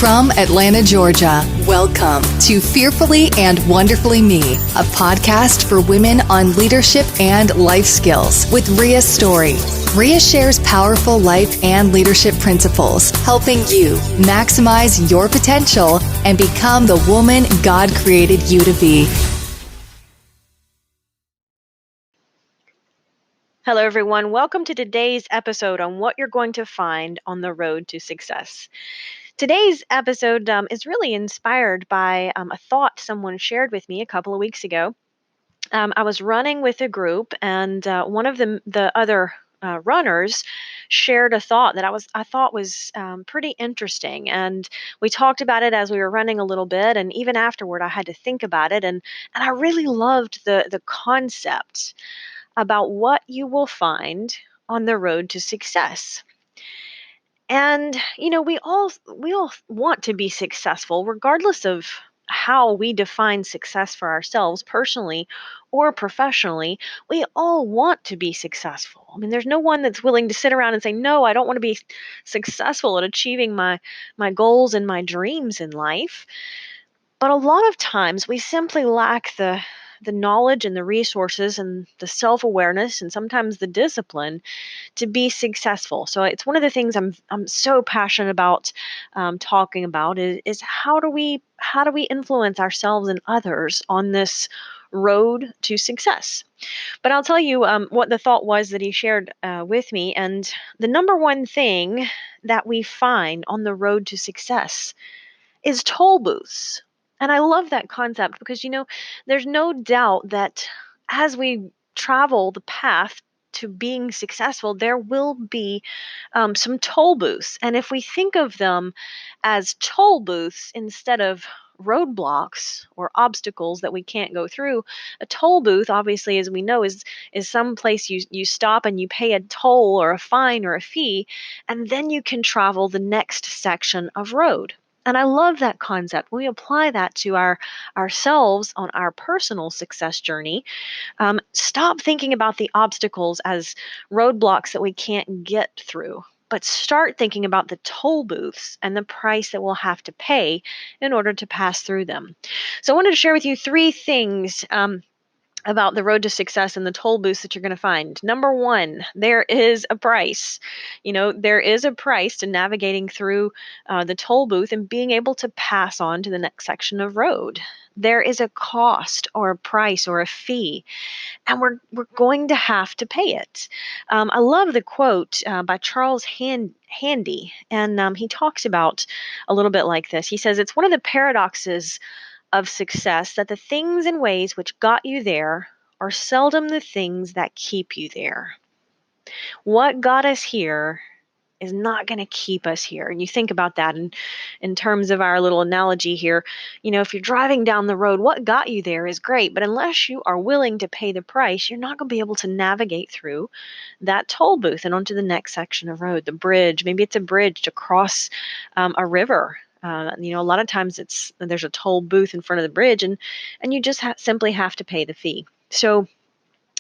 From Atlanta, Georgia, welcome to Fearfully and Wonderfully Me, a podcast for women on leadership and life skills with Rhea Story. Rhea shares powerful life and leadership principles, helping you maximize your potential and become the woman God created you to be. Hello, everyone. Welcome to today's episode on what you're going to find on the road to success. Today's episode is really inspired by a thought someone shared with me a couple of weeks ago. I was running with a group, and one of the other runners shared a thought that I thought was pretty interesting, and we talked about it as we were running a little bit, and even afterward, I had to think about it, and I really loved the concept about what you will find on the road to success. And we all want to be successful regardless of how we define success for ourselves personally or professionally. We all want to be successful. I mean, there's no one that's willing to sit around and say, "No, I don't want to be successful at achieving my goals and my dreams in life." But a lot of times we simply lack the knowledge and the resources and the self-awareness and sometimes the discipline to be successful. So it's one of the things I'm so passionate about talking about is how do we influence ourselves and others on this road to success. But I'll tell you what the thought was that he shared with me. And the number one thing that we find on the road to success is toll booths. And I love that concept because, there's no doubt that as we travel the path to being successful, there will be some toll booths. And if we think of them as toll booths instead of roadblocks or obstacles that we can't go through, a toll booth, obviously, as we know, is some place you stop and you pay a toll or a fine or a fee, and then you can travel the next section of road. And I love that concept. We apply that to ourselves on our personal success journey. Stop thinking about the obstacles as roadblocks that we can't get through, but start thinking about the toll booths and the price that we'll have to pay in order to pass through them. So I wanted to share with you three things about the road to success and the toll booths that you're going to find. Number one, there is a price. There is a price to navigating through the toll booth and being able to pass on to the next section of road. There is a cost or a price or a fee, and we're going to have to pay it. I love the quote by Charles Handy, and he talks about a little bit like this. He says, "It's one of the paradoxes of success that the things and ways which got you there are seldom the things that keep you there. What got us here is not going to keep us here." And you think about that in terms of our little analogy here. If you're driving down the road, what got you there is great, but unless you are willing to pay the price, you're not going to be able to navigate through that toll booth and onto the next section of road, the bridge. Maybe it's a bridge to cross a river. A lot of times there's a toll booth in front of the bridge, and you just simply have to pay the fee. So,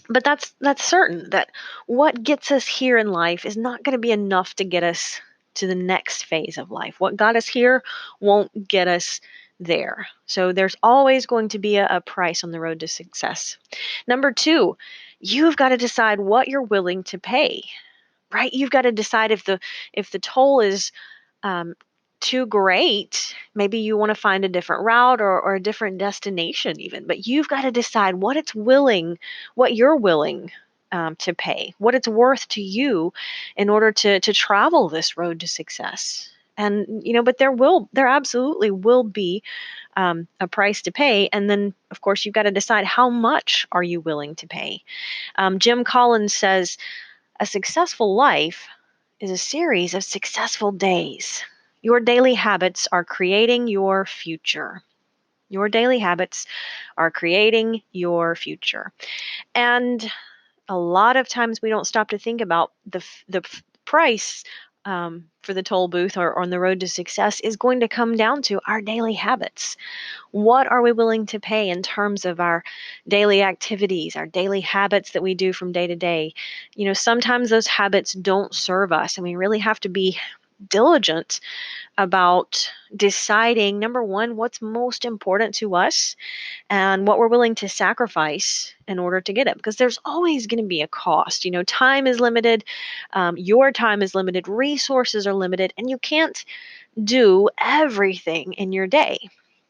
but that's certain that what gets us here in life is not going to be enough to get us to the next phase of life. What got us here won't get us there. So there's always going to be a price on the road to success. Number two, you've got to decide what you're willing to pay. Right? You've got to decide if the toll is too great. Maybe you want to find a different route or a different destination even, but you've got to decide what you're willing to pay, what it's worth to you in order to travel this road to success. And, but there absolutely will be a price to pay. And then, of course, you've got to decide how much are you willing to pay. Jim Collins says, "A successful life is a series of successful days. Your daily habits are creating your future." Your daily habits are creating your future. And a lot of times we don't stop to think about the price for the toll booth or on the road to success is going to come down to our daily habits. What are we willing to pay in terms of our daily activities, our daily habits that we do from day to day? Sometimes those habits don't serve us, and we really have to be diligent about deciding, number one, what's most important to us and what we're willing to sacrifice in order to get it. Because there's always going to be a cost. Time is limited, your time is limited, resources are limited, and you can't do everything in your day.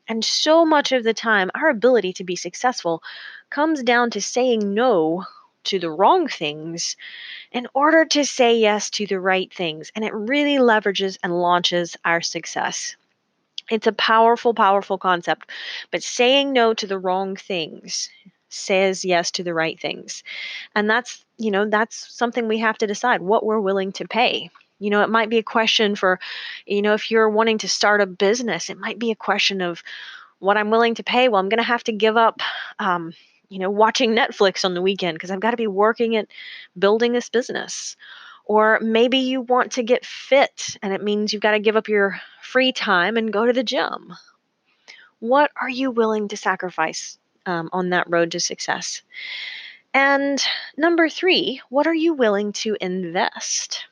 And so much of the time, our ability to be successful comes down to saying no to the wrong things in order to say yes to the right things. And it really leverages and launches our success. It's a powerful, powerful concept. But saying no to the wrong things says yes to the right things. And that's something we have to decide what we're willing to pay. It might be a question for, if you're wanting to start a business, it might be a question of what I'm willing to pay. Well, I'm going to have to give up, watching Netflix on the weekend because I've got to be working at building this business. Or maybe you want to get fit and it means you've got to give up your free time and go to the gym. What are you willing to sacrifice on that road to success? And number three, what are you willing to invest?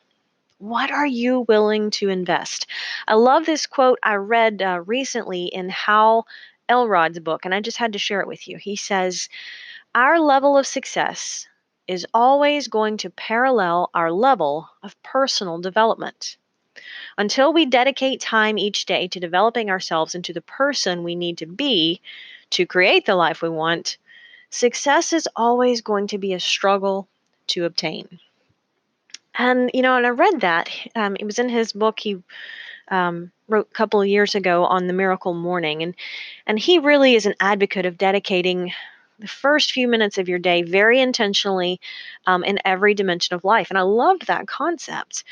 What are you willing to invest? I love this quote I read recently in Hal Elrod's book, and I just had to share it with you. He says, our level of success is always going to parallel our level of personal development. Until we dedicate time each day to developing ourselves into the person we need to be to create the life we want, success is always going to be a struggle to obtain. And I read that. It was in his book he wrote a couple of years ago on the miracle morning. And he really is an advocate of dedicating the first few minutes of your day very intentionally in every dimension of life. And I loved that concept.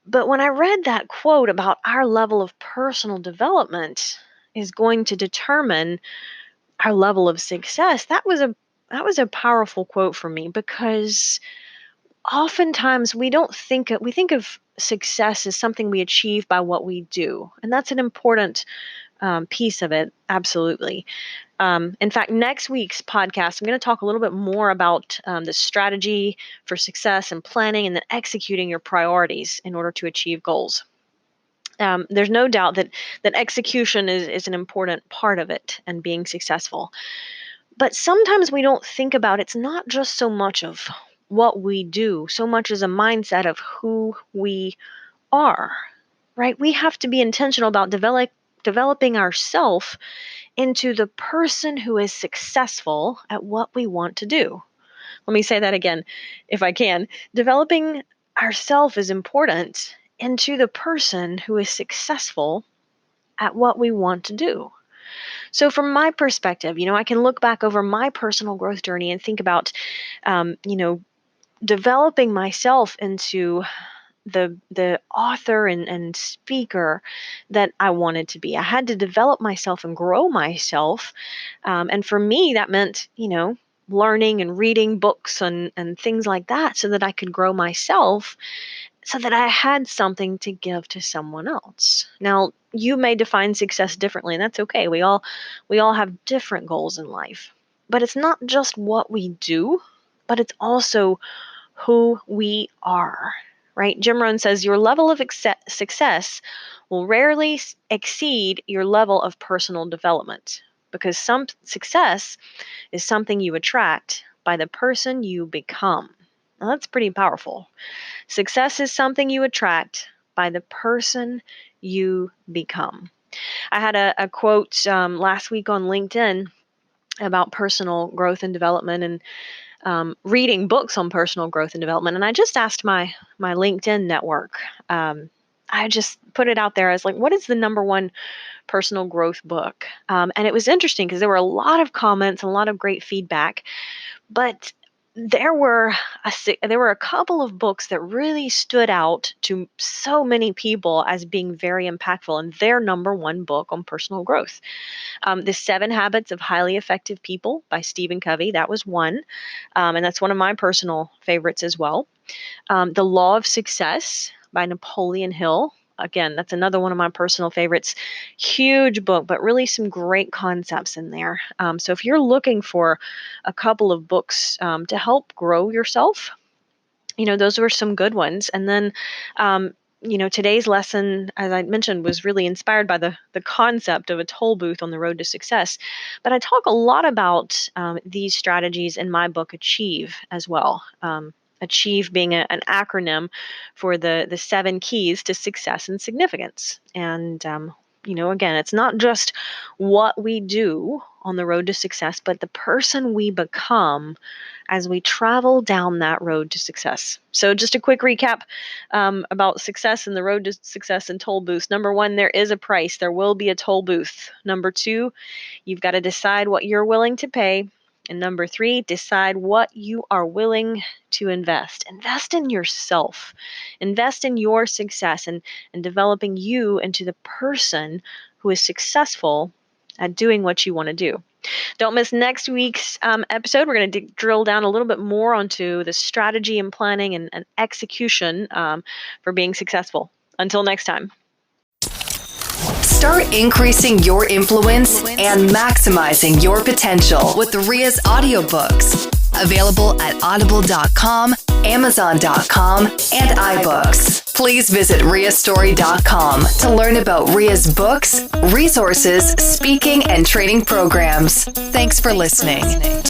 But when I read that quote about our level of personal development is going to determine our level of success, that was a powerful quote for me, because oftentimes we think of success as something we achieve by what we do, and that's an important piece of it, absolutely. In fact, next week's podcast, I'm going to talk a little bit more about the strategy for success and planning, and then executing your priorities in order to achieve goals. There's no doubt that execution is an important part of it and being successful. But sometimes we don't think about it's not just so much of what we do, so much as a mindset of who we are, right? We have to be intentional about developing ourselves into the person who is successful at what we want to do. Let me say that again, if I can. Developing ourselves is important into the person who is successful at what we want to do. So, from my perspective, I can look back over my personal growth journey and think about, um, you know, developing myself into the author and speaker that I wanted to be. I had to develop myself and grow myself, and for me, that meant, learning and reading books and things like that, so that I could grow myself, so that I had something to give to someone else. Now, you may define success differently, and that's okay. We all have different goals in life. But it's not just what we do, but it's also who we are. Right? Jim Rohn says your level of success will rarely exceed your level of personal development, because some success is something you attract by the person you become. Now, that's pretty powerful. Success is something you attract by the person you become. I had a quote last week on LinkedIn about personal growth and development, and reading books on personal growth and development. And I just asked my LinkedIn network. I just put it out there as like, what is the number one personal growth book? And it was interesting because there were a lot of comments and a lot of great feedback, but there were a couple of books that really stood out to so many people as being very impactful, and their number one book on personal growth. The 7 Habits of Highly Effective People by Stephen Covey, that was one, and that's one of my personal favorites as well. The Law of Success by Napoleon Hill. Again, that's another one of my personal favorites. Huge book, but really some great concepts in there. So if you're looking for a couple of books to help grow yourself, those were some good ones. And then today's lesson, as I mentioned, was really inspired by the concept of a toll booth on the road to success. But I talk a lot about these strategies in my book, Achieve, as well. Achieve being an acronym for the 7 keys to success and significance. And again, it's not just what we do on the road to success, but the person we become as we travel down that road to success. So just a quick recap about success and the road to success and toll booths. Number 1, there is a price. There will be a toll booth. Number 2, you've got to decide what you're willing to pay. And number 3, decide what you are willing to invest. Invest in yourself. Invest in your success and developing you into the person who is successful at doing what you want to do. Don't miss next week's episode. We're going to drill down a little bit more onto the strategy and planning and execution for being successful. Until next time. Start increasing your influence and maximizing your potential with Ria's audiobooks. Available at audible.com, amazon.com, and iBooks. Please visit riastory.com to learn about Ria's books, resources, speaking, and training programs. Thanks for listening.